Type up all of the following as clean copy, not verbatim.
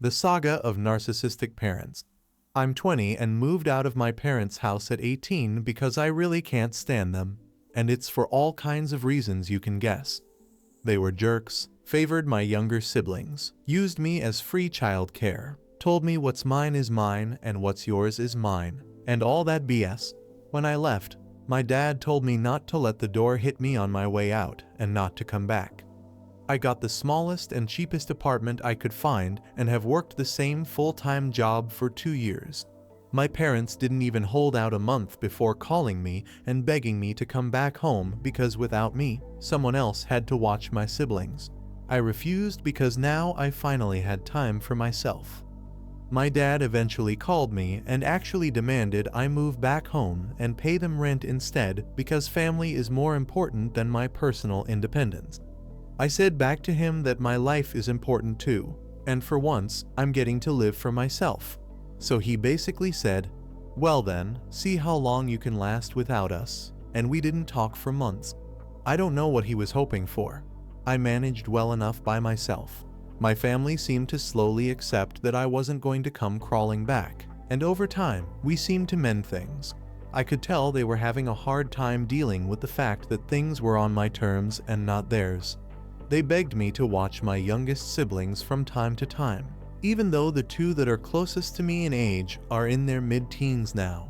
The Saga of Narcissistic Parents. I'm 20 and moved out of my parents' house at 18 because I really can't stand them, and it's for all kinds of reasons you can guess. They were jerks, favored my younger siblings, used me as free child care, told me what's mine is mine and what's yours is mine, and all that BS. When I left, my dad told me not to let the door hit me on my way out and not to come back. I got the smallest and cheapest apartment I could find and have worked the same full-time job for 2 years. My parents didn't even hold out a month before calling me and begging me to come back home because without me, someone else had to watch my siblings. I refused because now I finally had time for myself. My dad eventually called me and actually demanded I move back home and pay them rent instead because family is more important than my personal independence. I said back to him that my life is important too, and for once, I'm getting to live for myself. So he basically said, "Well then, see how long you can last without us," and we didn't talk for months. I don't know what he was hoping for. I managed well enough by myself. My family seemed to slowly accept that I wasn't going to come crawling back, and over time, we seemed to mend things. I could tell they were having a hard time dealing with the fact that things were on my terms and not theirs. They begged me to watch my youngest siblings from time to time, even though the two that are closest to me in age are in their mid-teens now.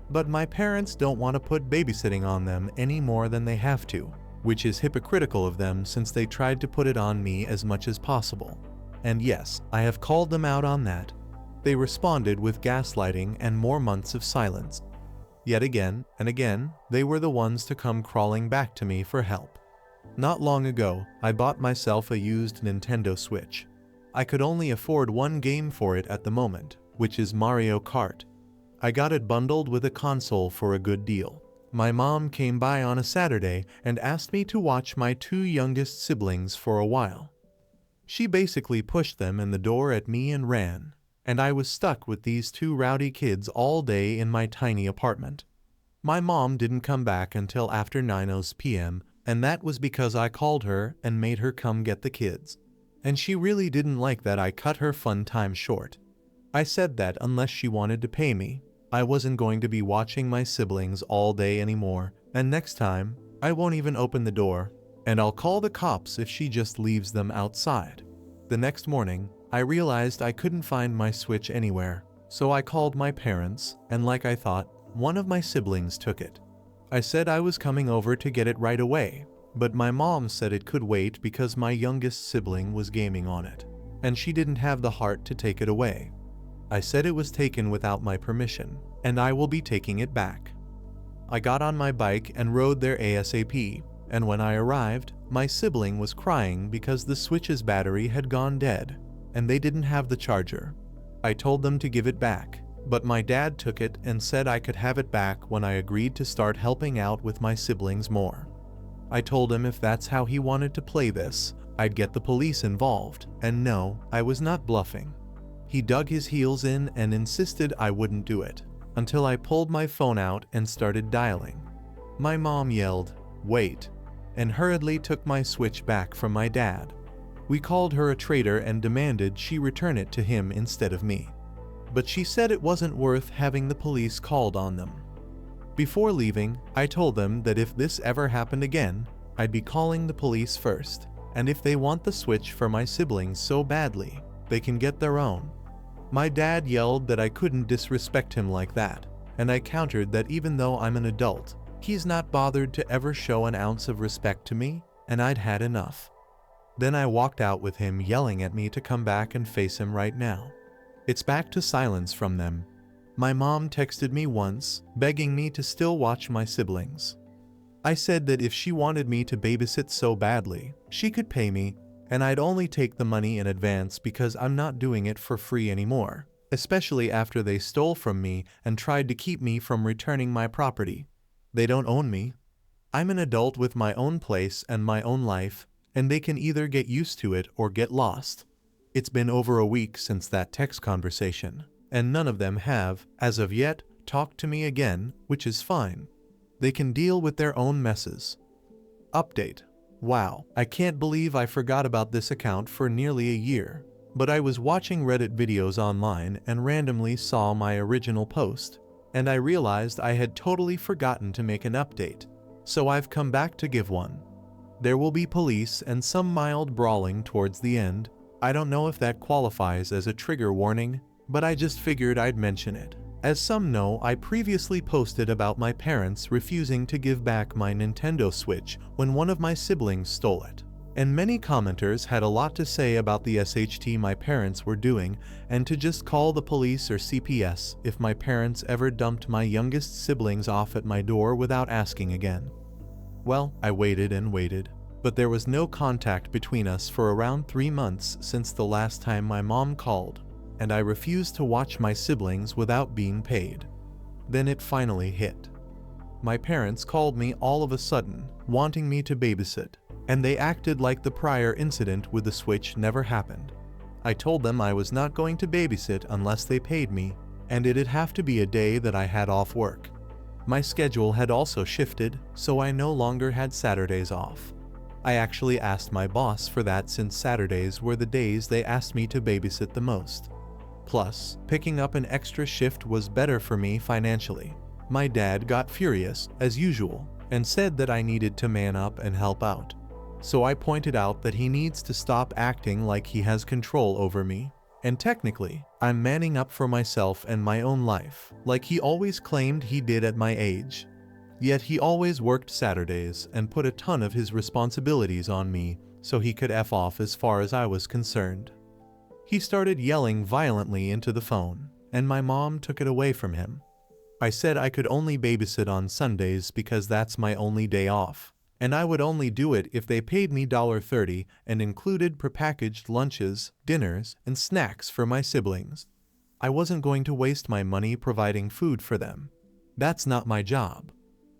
But my parents don't want to put babysitting on them any more than they have to, which is hypocritical of them since they tried to put it on me as much as possible. And yes, I have called them out on that. They responded with gaslighting and more months of silence. Yet again and again, they were the ones to come crawling back to me for help. Not long ago, I bought myself a used Nintendo Switch. I could only afford one game for it at the moment, which is Mario Kart. I got it bundled with a console for a good deal. My mom came by on a Saturday and asked me to watch my 2 youngest siblings for a while. She basically pushed them in the door at me and ran, and I was stuck with these 2 rowdy kids all day in my tiny apartment. My mom didn't come back until after 9 p.m., and that was because I called her and made her come get the kids. And she really didn't like that I cut her fun time short. I said that unless she wanted to pay me, I wasn't going to be watching my siblings all day anymore, and next time, I won't even open the door, and I'll call the cops if she just leaves them outside. The next morning, I realized I couldn't find my Switch anywhere, so I called my parents, and like I thought, one of my siblings took it. I said I was coming over to get it right away, but my mom said it could wait because my youngest sibling was gaming on it, and she didn't have the heart to take it away. I said it was taken without my permission, and I will be taking it back. I got on my bike and rode there ASAP, and when I arrived, my sibling was crying because the Switch's battery had gone dead, and they didn't have the charger. I told them to give it back, but my dad took it and said I could have it back when I agreed to start helping out with my siblings more. I told him if that's how he wanted to play this, I'd get the police involved, and no, I was not bluffing. He dug his heels in and insisted I wouldn't do it, until I pulled my phone out and started dialing. My mom yelled, "Wait," and hurriedly took my Switch back from my dad. We called her a traitor and demanded she return it to him instead of me. But she said it wasn't worth having the police called on them. Before leaving, I told them that if this ever happened again, I'd be calling the police first, and if they want the Switch for my siblings so badly, they can get their own. My dad yelled that I couldn't disrespect him like that, and I countered that even though I'm an adult, he's not bothered to ever show an ounce of respect to me, and I'd had enough. Then I walked out with him yelling at me to come back and face him right now. It's back to silence from them. My mom texted me once, begging me to still watch my siblings. I said that if she wanted me to babysit so badly, she could pay me, and I'd only take the money in advance because I'm not doing it for free anymore, especially after they stole from me and tried to keep me from returning my property. They don't own me. I'm an adult with my own place and my own life, and they can either get used to it or get lost. It's been over a week since that text conversation, and none of them have, as of yet, talked to me again, which is fine. They can deal with their own messes. Update. Wow, I can't believe I forgot about this account for nearly a year. But I was watching Reddit videos online and randomly saw my original post, and I realized I had totally forgotten to make an update, so I've come back to give one. There will be police and some mild brawling towards the end. I don't know if that qualifies as a trigger warning, but I just figured I'd mention it. As some know, I previously posted about my parents refusing to give back my Nintendo Switch when one of my siblings stole it. And many commenters had a lot to say about the SHT my parents were doing, and to just call the police or CPS if my parents ever dumped my youngest siblings off at my door without asking again. Well, I waited and waited, but there was no contact between us for around 3 months since the last time my mom called, and I refused to watch my siblings without being paid. Then it finally hit. My parents called me all of a sudden, wanting me to babysit, and they acted like the prior incident with the Switch never happened. I told them I was not going to babysit unless they paid me, and it'd have to be a day that I had off work. My schedule had also shifted, so I no longer had Saturdays off. I actually asked my boss for that since Saturdays were the days they asked me to babysit the most. Plus, picking up an extra shift was better for me financially. My dad got furious, as usual, and said that I needed to man up and help out. So I pointed out that he needs to stop acting like he has control over me. And technically, I'm manning up for myself and my own life, like he always claimed he did at my age. Yet he always worked Saturdays and put a ton of his responsibilities on me, so he could F off as far as I was concerned. He started yelling violently into the phone, and my mom took it away from him. I said I could only babysit on Sundays because that's my only day off, and I would only do it if they paid me $30 and included prepackaged lunches, dinners, and snacks for my siblings. I wasn't going to waste my money providing food for them. That's not my job.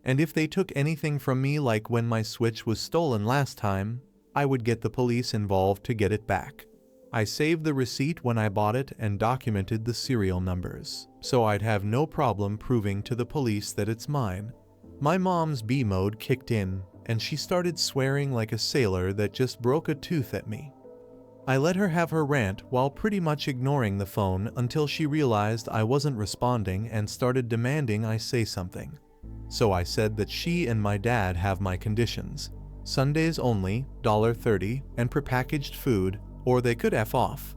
And if they took anything from me, like when my Switch was stolen last time, I would get the police involved to get it back. I saved the receipt when I bought it and documented the serial numbers, so I'd have no problem proving to the police that it's mine. My mom's B mode kicked in, and she started swearing like a sailor that just broke a tooth at me. I let her have her rant while pretty much ignoring the phone until she realized I wasn't responding and started demanding I say something. So I said that she and my dad have my conditions: Sundays only, $30, and prepackaged food, or they could F off.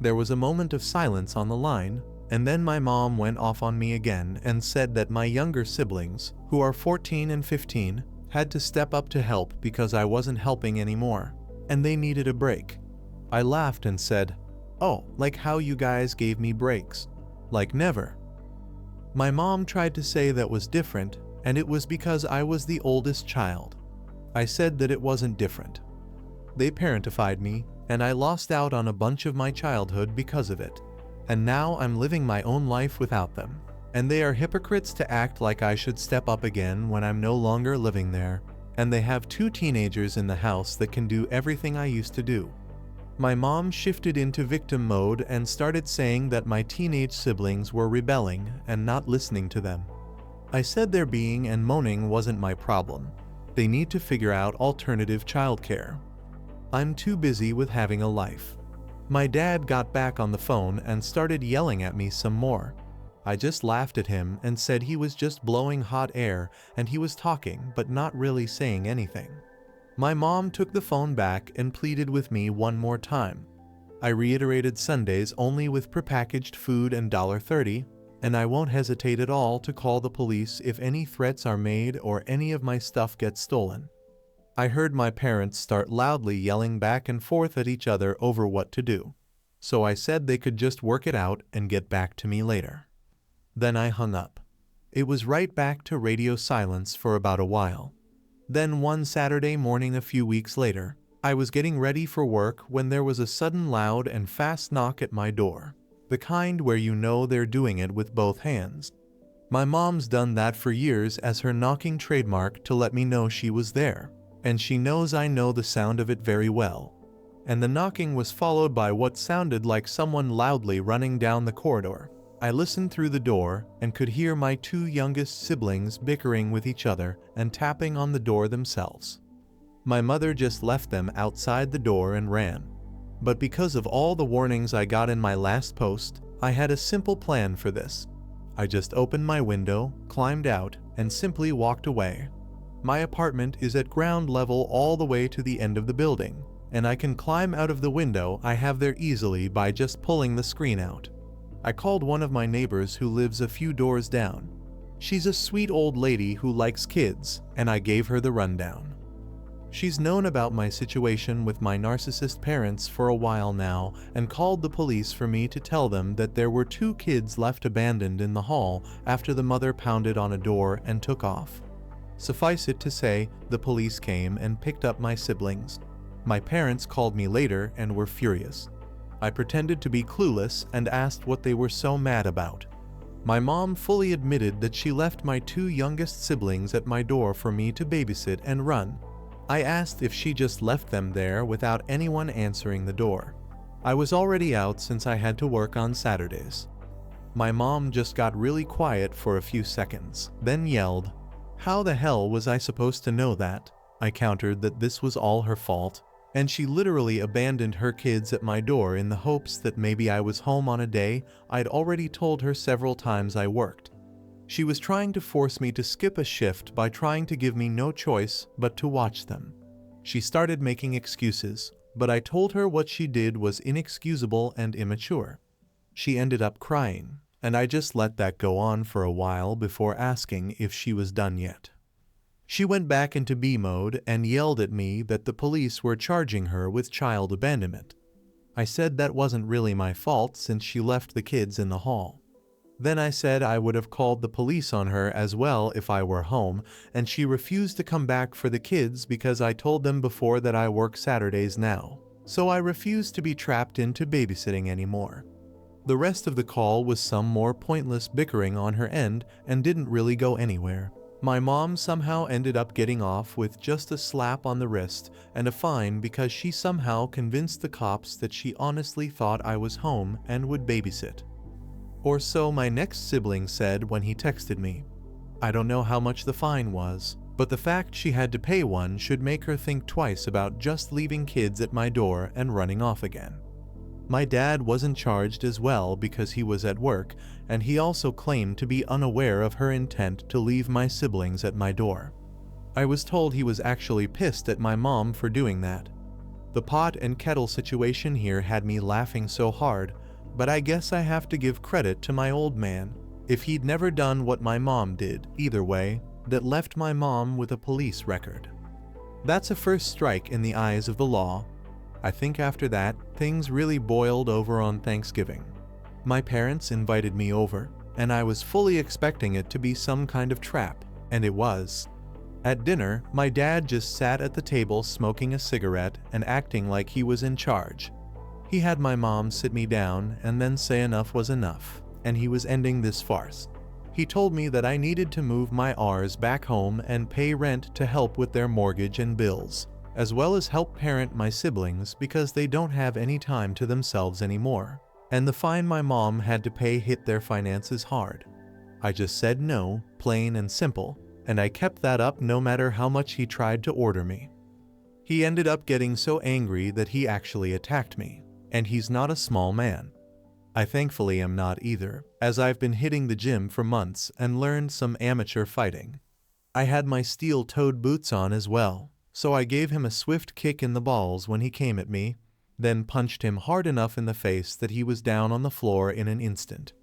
There was a moment of silence on the line, and then my mom went off on me again and said that my younger siblings, who are 14 and 15, had to step up to help because I wasn't helping anymore, and they needed a break. I laughed and said, "Oh, like how you guys gave me breaks. Like never." My mom tried to say that was different, and it was because I was the oldest child. I said that it wasn't different. They parentified me, and I lost out on a bunch of my childhood because of it. And now I'm living my own life without them. And they are hypocrites to act like I should step up again when I'm no longer living there. And they have 2 teenagers in the house that can do everything I used to do. My mom shifted into victim mode and started saying that my teenage siblings were rebelling and not listening to them. I said their being and moaning wasn't my problem. They need to figure out alternative childcare. I'm too busy with having a life. My dad got back on the phone and started yelling at me some more. I just laughed at him and said he was just blowing hot air and he was talking but not really saying anything. My mom took the phone back and pleaded with me one more time. I reiterated Sundays only with prepackaged food and $30, and I won't hesitate at all to call the police if any threats are made or any of my stuff gets stolen. I heard my parents start loudly yelling back and forth at each other over what to do, so I said they could just work it out and get back to me later. Then I hung up. It was right back to radio silence for about a while. Then one Saturday morning a few weeks later, I was getting ready for work when there was a sudden loud and fast knock at my door. The kind where you know they're doing it with both hands. My mom's done that for years as her knocking trademark to let me know she was there, and she knows I know the sound of it very well. And the knocking was followed by what sounded like someone loudly running down the corridor. I listened through the door and could hear my 2 youngest siblings bickering with each other and tapping on the door themselves. My mother just left them outside the door and ran. But because of all the warnings I got in my last post, I had a simple plan for this. I just opened my window, climbed out, and simply walked away. My apartment is at ground level all the way to the end of the building, and I can climb out of the window I have there easily by just pulling the screen out. I called one of my neighbors who lives a few doors down. She's a sweet old lady who likes kids, and I gave her the rundown. She's known about my situation with my narcissist parents for a while now and called the police for me to tell them that there were 2 kids left abandoned in the hall after the mother pounded on a door and took off. Suffice it to say, the police came and picked up my siblings. My parents called me later and were furious. I pretended to be clueless and asked what they were so mad about. My mom fully admitted that she left my 2 youngest siblings at my door for me to babysit and run. I asked if she just left them there without anyone answering the door. I was already out since I had to work on Saturdays. My mom just got really quiet for a few seconds, then yelled, "How the hell was I supposed to know that?" I countered that this was all her fault, and she literally abandoned her kids at my door in the hopes that maybe I was home on a day I'd already told her several times I worked. She was trying to force me to skip a shift by trying to give me no choice but to watch them. She started making excuses, but I told her what she did was inexcusable and immature. She ended up crying, and I just let that go on for a while before asking if she was done yet. She went back into B mode and yelled at me that the police were charging her with child abandonment. I said that wasn't really my fault since she left the kids in the hall. Then I said I would have called the police on her as well if I were home, and she refused to come back for the kids because I told them before that I work Saturdays now, so I refused to be trapped into babysitting anymore. The rest of the call was some more pointless bickering on her end and didn't really go anywhere. My mom somehow ended up getting off with just a slap on the wrist and a fine because she somehow convinced the cops that she honestly thought I was home and would babysit. Or so my next sibling said when he texted me. I don't know how much the fine was, but the fact she had to pay one should make her think twice about just leaving kids at my door and running off again. My dad wasn't charged as well because he was at work, and he also claimed to be unaware of her intent to leave my siblings at my door. I was told he was actually pissed at my mom for doing that. The pot and kettle situation here had me laughing so hard, but I guess I have to give credit to my old man. If he'd never done what my mom did, either way, that left my mom with a police record. That's a first strike in the eyes of the law. I think after that, things really boiled over on Thanksgiving. My parents invited me over, and I was fully expecting it to be some kind of trap, and it was. At dinner, my dad just sat at the table smoking a cigarette and acting like he was in charge. He had my mom sit me down and then say enough was enough, and he was ending this farce. He told me that I needed to move my R's back home and pay rent to help with their mortgage and bills, as well as help parent my siblings because they don't have any time to themselves anymore, and the fine my mom had to pay hit their finances hard. I just said no, plain and simple, and I kept that up no matter how much he tried to order me. He ended up getting so angry that he actually attacked me. And he's not a small man. I thankfully am not either, as I've been hitting the gym for months and learned some amateur fighting. I had my steel-toed boots on as well, so I gave him a swift kick in the balls when he came at me, then punched him hard enough in the face that he was down on the floor in an instant.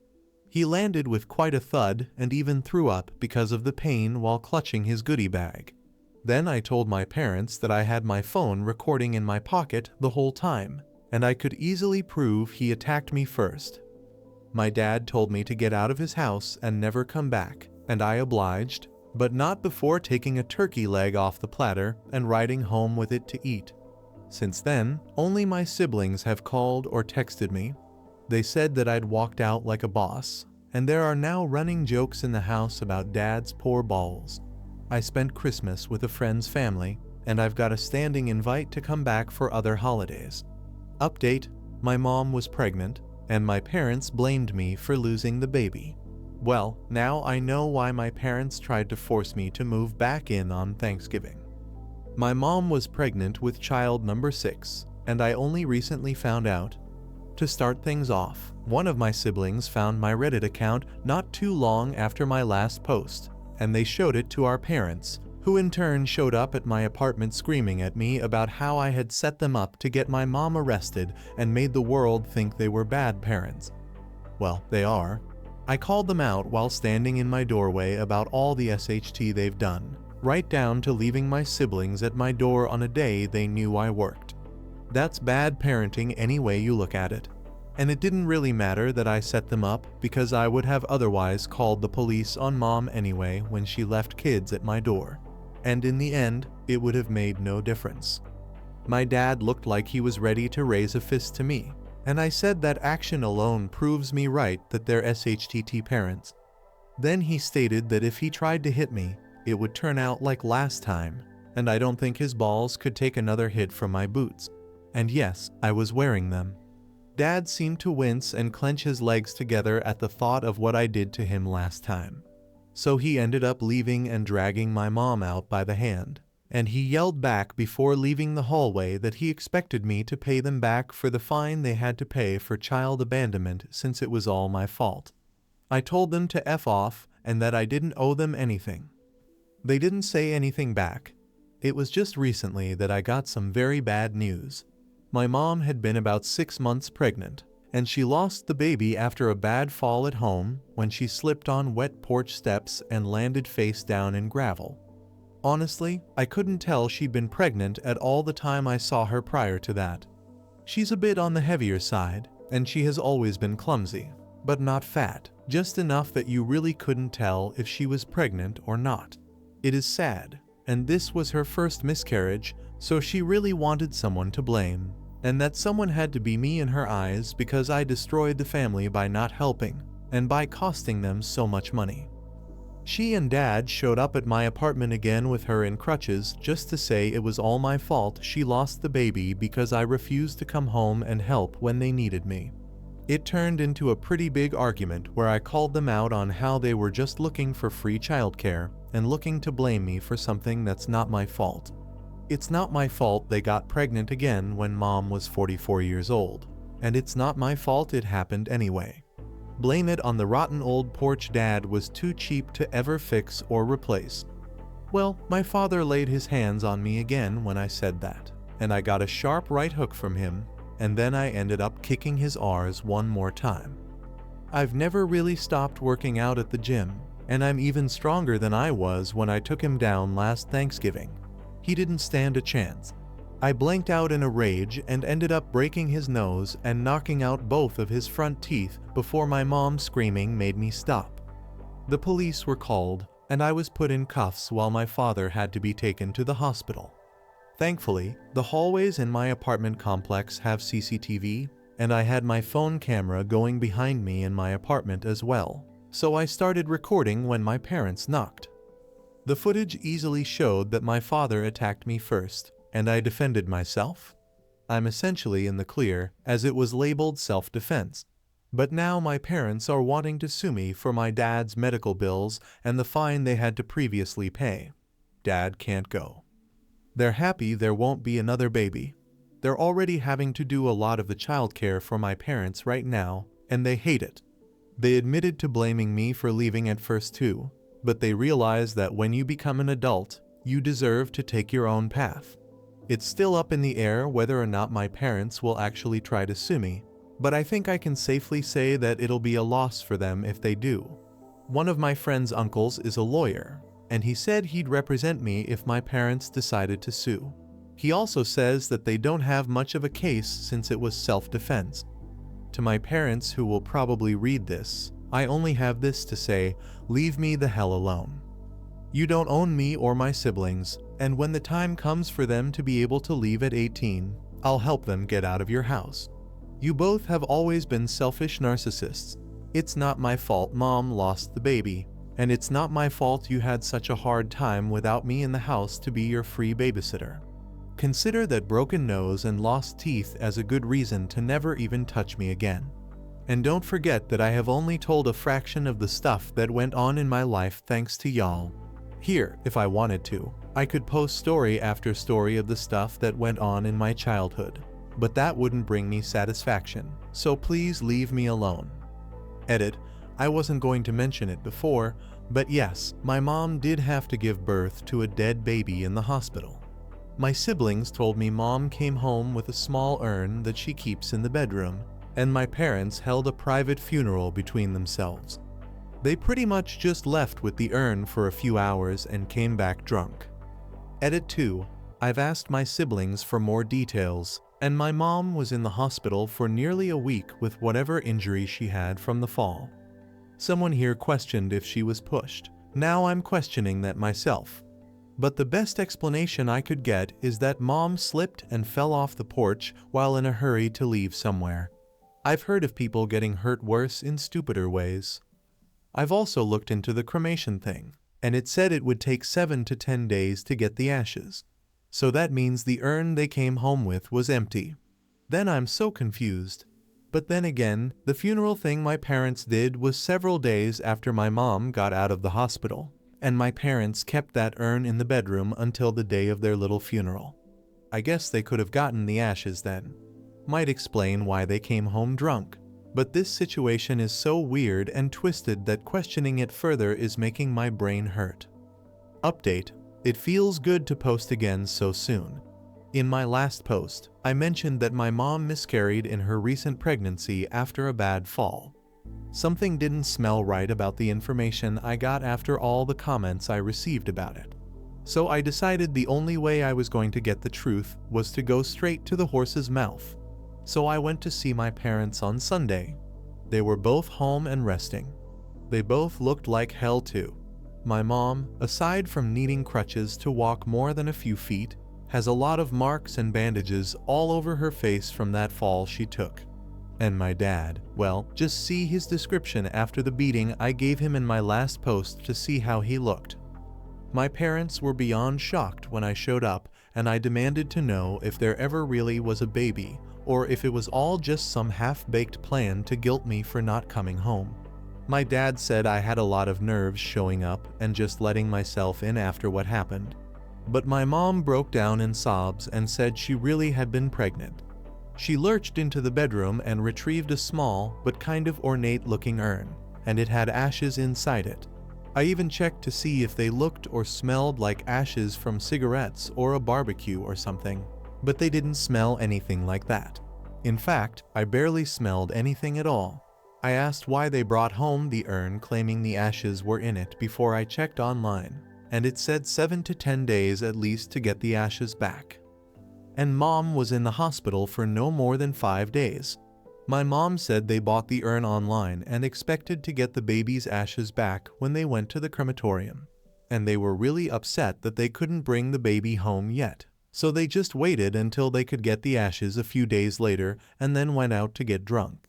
He landed with quite a thud and even threw up because of the pain while clutching his goodie bag. Then I told my parents that I had my phone recording in my pocket the whole time, and I could easily prove he attacked me first. My dad told me to get out of his house and never come back, and I obliged, but not before taking a turkey leg off the platter and riding home with it to eat. Since then, only my siblings have called or texted me. They said that I'd walked out like a boss, and there are now running jokes in the house about Dad's poor balls. I spent Christmas with a friend's family, and I've got a standing invite to come back for other holidays. Update: my mom was pregnant, and my parents blamed me for losing the baby. Well, now I know why my parents tried to force me to move back in on Thanksgiving. My mom was pregnant with child number 6, and I only recently found out. To start things off, one of my siblings found my Reddit account not too long after my last post, and they showed it to our parents, who in turn showed up at my apartment screaming at me about how I had set them up to get my mom arrested and made the world think they were bad parents. Well, they are. I called them out while standing in my doorway about all the SHT they've done, right down to leaving my siblings at my door on a day they knew I worked. That's bad parenting any way you look at it. And it didn't really matter that I set them up because I would have otherwise called the police on mom anyway when she left kids at my door. And in the end, it would have made no difference. My dad looked like he was ready to raise a fist to me, and I said that action alone proves me right that they're SHTT parents. Then he stated that if he tried to hit me, it would turn out like last time, and I don't think his balls could take another hit from my boots. And yes, I was wearing them. Dad seemed to wince and clench his legs together at the thought of what I did to him last time. So he ended up leaving and dragging my mom out by the hand, and he yelled back before leaving the hallway that he expected me to pay them back for the fine they had to pay for child abandonment since it was all my fault. I told them to F off and that I didn't owe them anything. They didn't say anything back. It was just recently that I got some very bad news. My mom had been about 6 months pregnant, and she lost the baby after a bad fall at home when she slipped on wet porch steps and landed face down in gravel. Honestly, I couldn't tell she'd been pregnant at all the time I saw her prior to that. She's a bit on the heavier side, and she has always been clumsy, but not fat, just enough that you really couldn't tell if she was pregnant or not. It is sad, and this was her first miscarriage, so she really wanted someone to blame. And that someone had to be me in her eyes because I destroyed the family by not helping, and by costing them so much money. She and Dad showed up at my apartment again with her in crutches just to say it was all my fault she lost the baby because I refused to come home and help when they needed me. It turned into a pretty big argument where I called them out on how they were just looking for free childcare and looking to blame me for something that's not my fault. It's not my fault they got pregnant again when mom was 44 years old, and it's not my fault it happened anyway. Blame it on the rotten old porch dad was too cheap to ever fix or replace. Well, my father laid his hands on me again when I said that, and I got a sharp right hook from him, and then I ended up kicking his R's one more time. I've never really stopped working out at the gym, and I'm even stronger than I was when I took him down last Thanksgiving. He didn't stand a chance. I blanked out in a rage and ended up breaking his nose and knocking out both of his front teeth before my mom screaming made me stop. The police were called, and I was put in cuffs while my father had to be taken to the hospital. Thankfully, the hallways in my apartment complex have CCTV, and I had my phone camera going behind me in my apartment as well, so I started recording when my parents knocked. The footage easily showed that my father attacked me first, and I defended myself. I'm essentially in the clear, as it was labeled self-defense. But now my parents are wanting to sue me for my dad's medical bills and the fine they had to previously pay. Dad can't go. They're happy there won't be another baby. They're already having to do a lot of the childcare for my parents right now, and they hate it. They admitted to blaming me for leaving at first too. But they realize that when you become an adult, you deserve to take your own path. It's still up in the air whether or not my parents will actually try to sue me, but I think I can safely say that it'll be a loss for them if they do. One of my friend's uncles is a lawyer, and he said he'd represent me if my parents decided to sue. He also says that they don't have much of a case since it was self-defense. To my parents who will probably read this, I only have this to say: leave me the hell alone. You don't own me or my siblings, and when the time comes for them to be able to leave at 18, I'll help them get out of your house. You both have always been selfish narcissists. It's not my fault mom lost the baby, and it's not my fault you had such a hard time without me in the house to be your free babysitter. Consider that broken nose and lost teeth as a good reason to never even touch me again. And don't forget that I have only told a fraction of the stuff that went on in my life thanks to y'all. Here, if I wanted to, I could post story after story of the stuff that went on in my childhood. but that wouldn't bring me satisfaction, so please leave me alone. Edit. I wasn't going to mention it before, but yes, my mom did have to give birth to a dead baby in the hospital. My siblings told me mom came home with a small urn that she keeps in the bedroom, and my parents held a private funeral between themselves. They pretty much just left with the urn for a few hours and came back drunk. Edit 2. I've asked my siblings for more details, and my mom was in the hospital for nearly a week with whatever injury she had from the fall. Someone here questioned if she was pushed. Now I'm questioning that myself. But the best explanation I could get is that mom slipped and fell off the porch while in a hurry to leave somewhere. I've heard of people getting hurt worse in stupider ways. I've also looked into the cremation thing, and it said it would take 7 to 10 days to get the ashes. So that means the urn they came home with was empty. Then I'm so confused. But then again, the funeral thing my parents did was several days after my mom got out of the hospital, and my parents kept that urn in the bedroom until the day of their little funeral. I guess they could have gotten the ashes then. Might explain why they came home drunk. But this situation is so weird and twisted that questioning it further is making my brain hurt. Update. It feels good to post again so soon. In my last post, I mentioned that my mom miscarried in her recent pregnancy after a bad fall. Something didn't smell right about the information I got after all the comments I received about it. So I decided the only way I was going to get the truth was to go straight to the horse's mouth. So I went to see my parents on Sunday. They were both home and resting. They both looked like hell too. My mom, aside from needing crutches to walk more than a few feet, has a lot of marks and bandages all over her face from that fall she took. And my dad, well, just see his description after the beating I gave him in my last post to see how he looked. My parents were beyond shocked when I showed up, and I demanded to know if there ever really was a baby, or if it was all just some half-baked plan to guilt me for not coming home. My dad said I had a lot of nerves showing up and just letting myself in after what happened. But my mom broke down in sobs and said she really had been pregnant. She lurched into the bedroom and retrieved a small but kind of ornate-looking urn, and it had ashes inside it. I even checked to see if they looked or smelled like ashes from cigarettes or a barbecue or something, but they didn't smell anything like that. In fact, I barely smelled anything at all. I asked why they brought home the urn claiming the ashes were in it before I checked online, and it said 7 to 10 days at least to get the ashes back. And mom was in the hospital for no more than 5 days. My mom said they bought the urn online and expected to get the baby's ashes back when they went to the crematorium. And they were really upset that they couldn't bring the baby home yet. So they just waited until they could get the ashes a few days later and then went out to get drunk.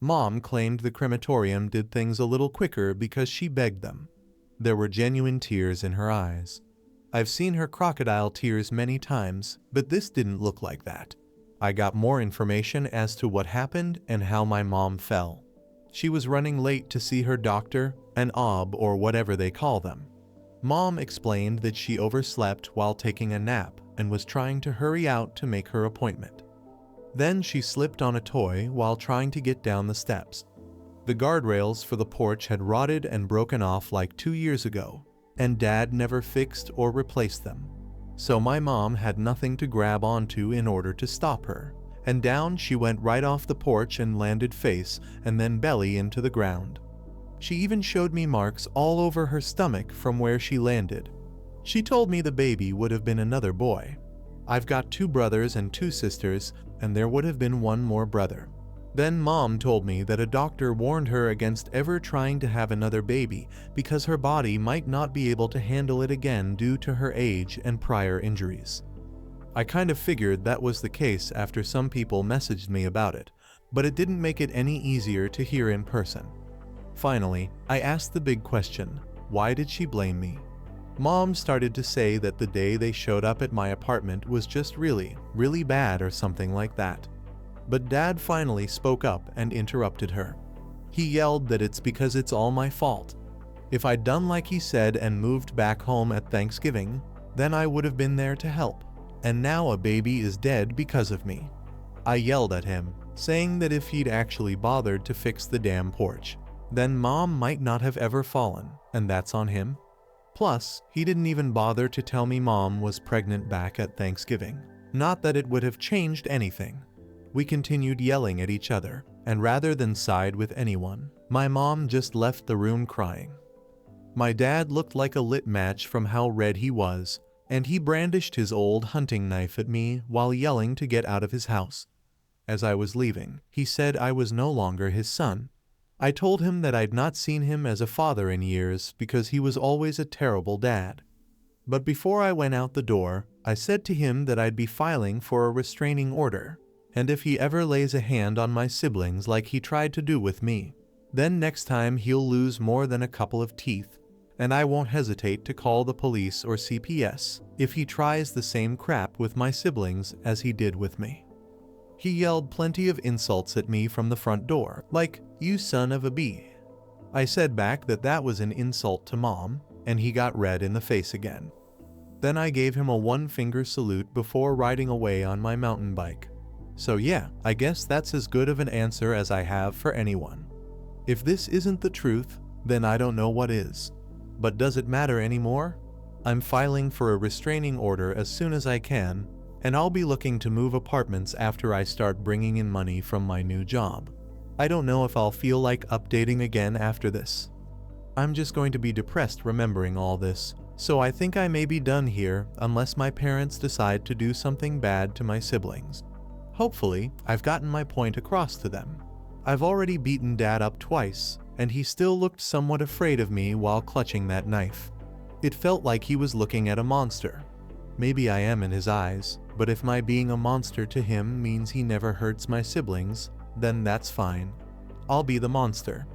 Mom claimed the crematorium did things a little quicker because she begged them. There were genuine tears in her eyes. I've seen her crocodile tears many times, but this didn't look like that. I got more information as to what happened and how my mom fell. She was running late to see her doctor, an OB or whatever they call them. Mom explained that she overslept while taking a nap and was trying to hurry out to make her appointment. Then she slipped on a toy while trying to get down the steps. The guardrails for the porch had rotted and broken off like 2 years ago, and Dad never fixed or replaced them. So my mom had nothing to grab onto in order to stop her, and down she went right off the porch and landed face and then belly into the ground. She even showed me marks all over her stomach from where she landed. She told me the baby would have been another boy. I've got 2 brothers and 2 sisters, and there would have been 1 more brother. Then mom told me that a doctor warned her against ever trying to have another baby because her body might not be able to handle it again due to her age and prior injuries. I kind of figured that was the case after some people messaged me about it, but it didn't make it any easier to hear in person. Finally, I asked the big question, why did she blame me? Mom started to say that the day they showed up at my apartment was just really, really bad or something like that. But Dad finally spoke up and interrupted her. He yelled that it's because it's all my fault. If I'd done like he said and moved back home at Thanksgiving, then I would have been there to help. And now a baby is dead because of me. I yelled at him, saying that if he'd actually bothered to fix the damn porch, then Mom might not have ever fallen, and that's on him. Plus, he didn't even bother to tell me Mom was pregnant back at Thanksgiving. Not that it would have changed anything. We continued yelling at each other, and rather than side with anyone, my mom just left the room crying. My dad looked like a lit match from how red he was, and he brandished his old hunting knife at me while yelling to get out of his house. As I was leaving, he said I was no longer his son. I told him that I'd not seen him as a father in years because he was always a terrible dad. But before I went out the door, I said to him that I'd be filing for a restraining order, and if he ever lays a hand on my siblings like he tried to do with me, then next time he'll lose more than a couple of teeth, and I won't hesitate to call the police or CPS if he tries the same crap with my siblings as he did with me. He yelled plenty of insults at me from the front door, like, "You son of a bee." I said back that that was an insult to Mom, and he got red in the face again. Then I gave him a one-finger salute before riding away on my mountain bike. So yeah, I guess that's as good of an answer as I have for anyone. If this isn't the truth, then I don't know what is. But does it matter anymore? I'm filing for a restraining order as soon as I can, and I'll be looking to move apartments after I start bringing in money from my new job. I don't know if I'll feel like updating again after this. I'm just going to be depressed remembering all this, so I think I may be done here unless my parents decide to do something bad to my siblings. Hopefully, I've gotten my point across to them. I've already beaten Dad up twice, and he still looked somewhat afraid of me while clutching that knife. It felt like he was looking at a monster. Maybe I am in his eyes, but if my being a monster to him means he never hurts my siblings, then that's fine. I'll be the monster.